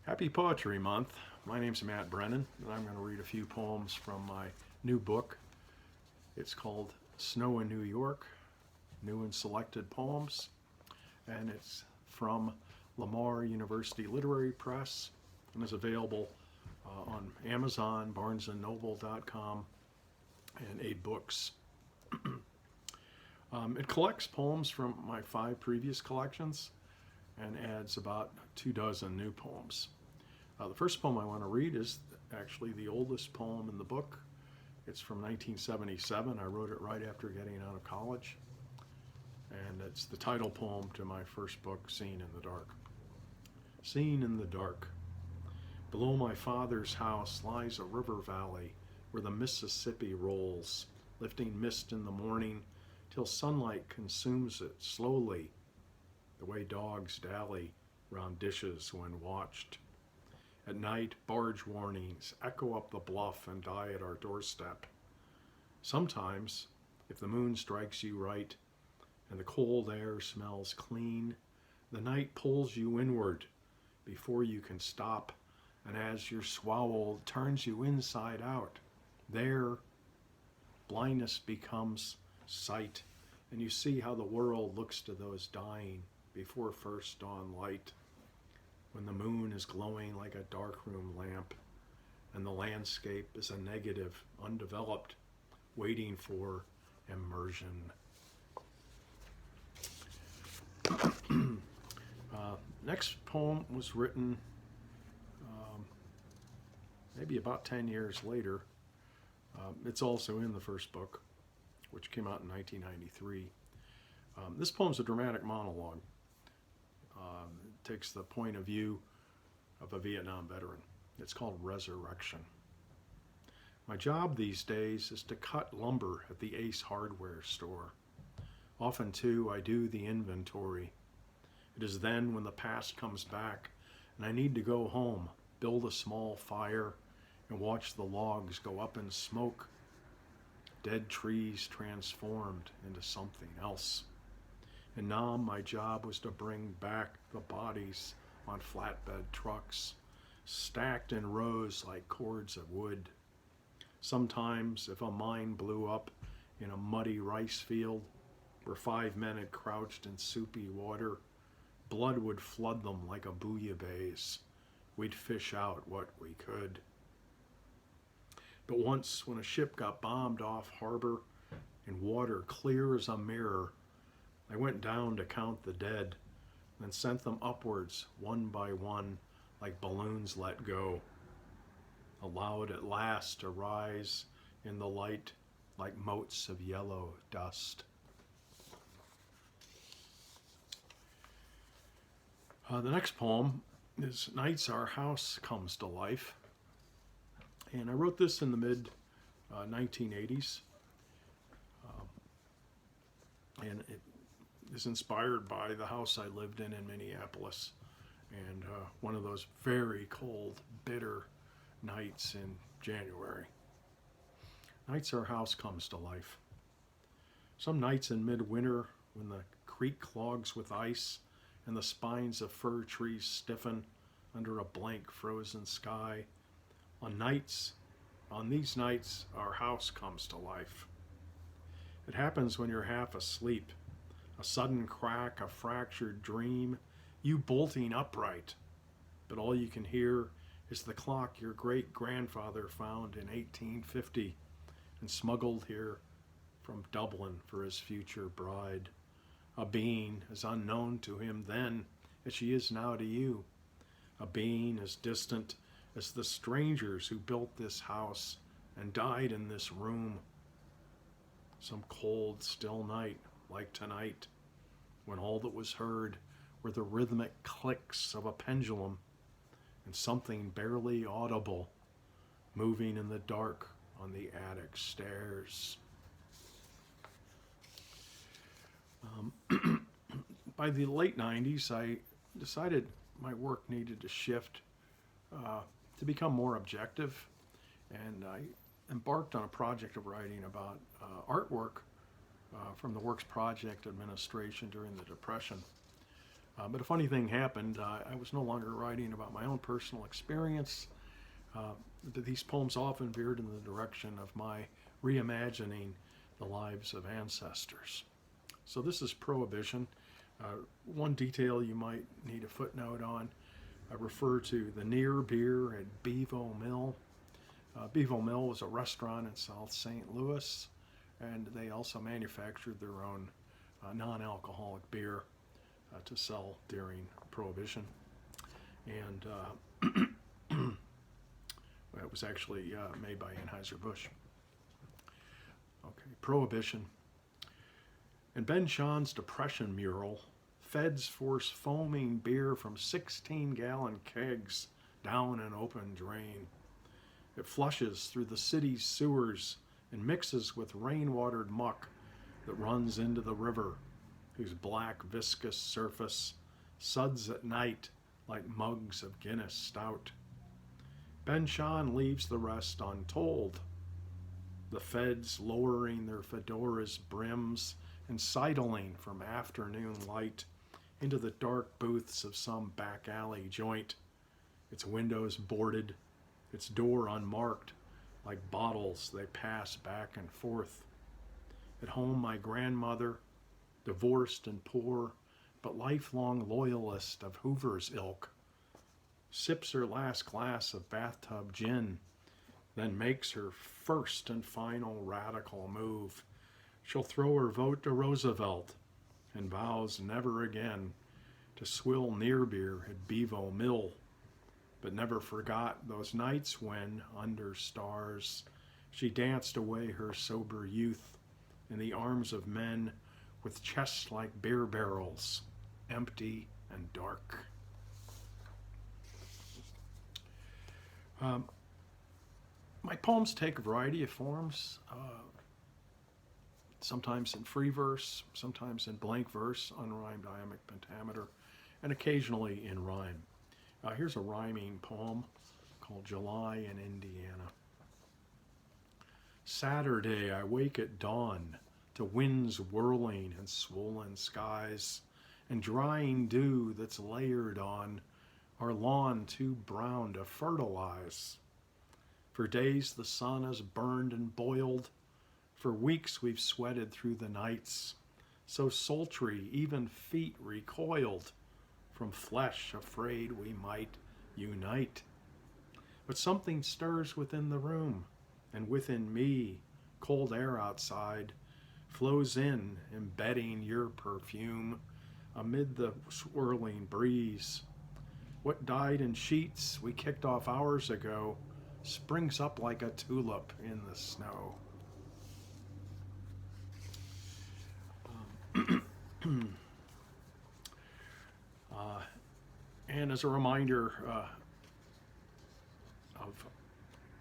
Happy Poetry Month. My name's Matt Brennan, and I'm going to read a few poems from my new book. It's called Snow in New York, New and Selected Poems, and it's from Lamar University Literary Press and is available on Amazon, BarnesandNoble.com, and 8 Books. It collects poems from my 5 previous collections and adds about 24 new poems. The first poem I want to read is actually the oldest poem in the book. It's from 1977. I wrote it right after getting out of college. And it's the title poem to my first book, Seen in the Dark. Seen in the dark. Below my father's house lies a river valley where the Mississippi rolls, lifting mist in the morning till sunlight consumes it slowly, the way dogs dally round dishes when watched. At night, barge warnings echo up the bluff and die at our doorstep. Sometimes, if the moon strikes you right and the cold air smells clean, the night pulls you inward before you can stop, and as you're swallowed, turns you inside out. There, blindness becomes sight, and you see how the world looks to those dying before first dawn light, when the moon is glowing like a darkroom lamp and the landscape is a negative, undeveloped, waiting for immersion. Next poem was written maybe about 10 years later. It's also in the first book, which came out in 1993. This poem's a dramatic monologue. It takes the point of view of a Vietnam veteran. It's called Resurrection. My job these days is to cut lumber at the Ace Hardware store. Often, too, I do the inventory. It is then when the past comes back and I need to go home, build a small fire, and watch the logs go up in smoke. Dead trees transformed into something else. In Nam, my job was to bring back the bodies on flatbed trucks, stacked in rows like cords of wood. Sometimes, if a mine blew up in a muddy rice field where 5 men had crouched in soupy water, blood would flood them like a bouillabaisse. We'd fish out what we could. But once, when a ship got bombed off harbor in water clear as a mirror, I went down to count the dead, then sent them upwards one by one like balloons let go, allowed at last to rise in the light like motes of yellow dust. The next poem is Nights Our House Comes to Life. And I wrote this in the mid-1980s. And it is inspired by the house I lived in Minneapolis, and one of those very cold, bitter nights in January. Nights our house comes to life. Some nights in midwinter, when the creek clogs with ice and the spines of fir trees stiffen under a blank frozen sky, on these nights our house comes to life. It happens when you're half asleep. A sudden crack, a fractured dream, you bolting upright. But all you can hear is the clock your great-grandfather found in 1850 and smuggled here from Dublin for his future bride. A being as unknown to him then as she is now to you. A being as distant as the strangers who built this house and died in this room. Some cold, still night, like tonight, when all that was heard were the rhythmic clicks of a pendulum and something barely audible moving in the dark on the attic stairs. By the late 90s, I decided my work needed to shift to become more objective, and I embarked on a project of writing about artwork from the Works Project administration during the Depression. But a funny thing happened. I was no longer writing about my own personal experience. These poems often veered in the direction of my reimagining the lives of ancestors. So this is Prohibition. One detail you might need a footnote on, I refer to the Near Beer at Bevo Mill. Bevo Mill was a restaurant in South St. Louis, and they also manufactured their own non-alcoholic beer to sell during Prohibition. And it was actually made by Anheuser-Busch. Okay, Prohibition. In Ben Shah's Depression mural, feds force foaming beer from 16-gallon kegs down an open drain. It flushes through the city's sewers and mixes with rain-watered muck that runs into the river, whose black viscous surface suds at night like mugs of Guinness stout. Ben Shah leaves the rest untold. The feds lowering their fedoras' brims and sidling from afternoon light into the dark booths of some back alley joint, its windows boarded, its door unmarked, like bottles they pass back and forth. At home, my grandmother, divorced and poor, but lifelong loyalist of Hoover's ilk, sips her last glass of bathtub gin, then makes her first and final radical move. She'll throw her vote to Roosevelt and vows never again to swill near beer at Bevo Mill, but never forgot those nights when, under stars, she danced away her sober youth in the arms of men with chests like beer barrels, empty and dark. My poems take a variety of forms, sometimes in free verse, sometimes in blank verse, unrhymed iambic pentameter, and occasionally in rhyme. Here's a rhyming poem called July in Indiana. Saturday, I wake at dawn to winds whirling and swollen skies and drying dew that's layered on our lawn too brown to fertilize. For days the sun has burned and boiled. For weeks we've sweated through the nights, so sultry even feet recoiled from flesh afraid we might unite. But something stirs within the room, and within me, cold air outside flows in, embedding your perfume amid the swirling breeze. What died in sheets we kicked off hours ago springs up like a tulip in the snow. And as a reminder of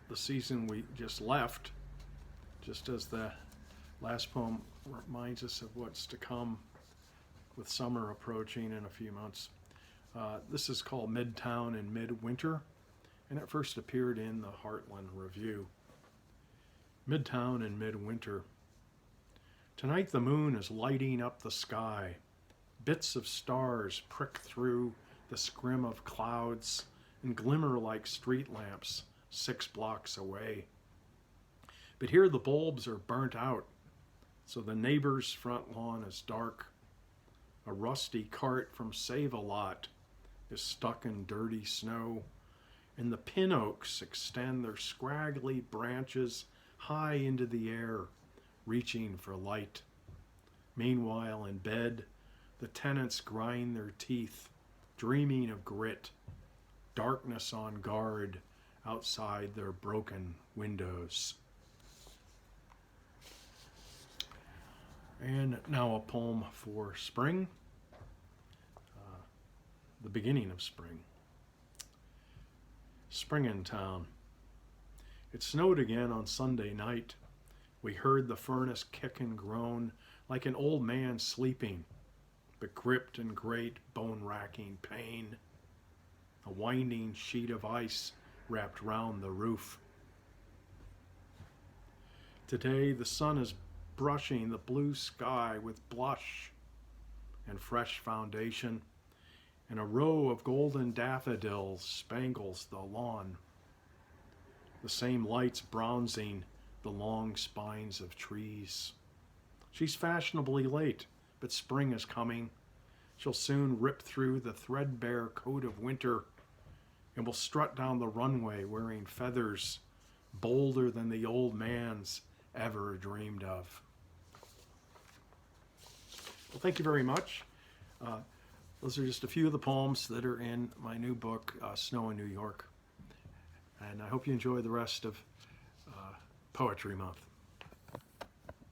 the season we just left, just as the last poem reminds us of what's to come with summer approaching in a few months, this is called Midtown in Midwinter, and it first appeared in the Heartland Review. Midtown in Midwinter. Tonight the moon is lighting up the sky. Bits of stars prick through the scrim of clouds and glimmer like street lamps 6 blocks away. But here the bulbs are burnt out, so the neighbor's front lawn is dark. A rusty cart from Save-A-Lot is stuck in dirty snow, and the pin oaks extend their scraggly branches high into the air, reaching for light. Meanwhile, in bed, the tenants grind their teeth, dreaming of grit, darkness on guard outside their broken windows. And now a poem for spring, the beginning of spring. Spring in town. It snowed again on Sunday night. We heard the furnace kick and groan like an old man sleeping, but gripped in great bone-racking pain. A winding sheet of ice wrapped round the roof. Today the sun is brushing the blue sky with blush and fresh foundation, and a row of golden daffodils spangles the lawn. The same lights bronzing the long spines of trees. She's fashionably late, but spring is coming. She'll soon rip through the threadbare coat of winter and will strut down the runway wearing feathers bolder than the old man's ever dreamed of. Well, thank you very much. Those are just a few of the poems that are in my new book, Snow in New York. And I hope you enjoy the rest of Poetry Month.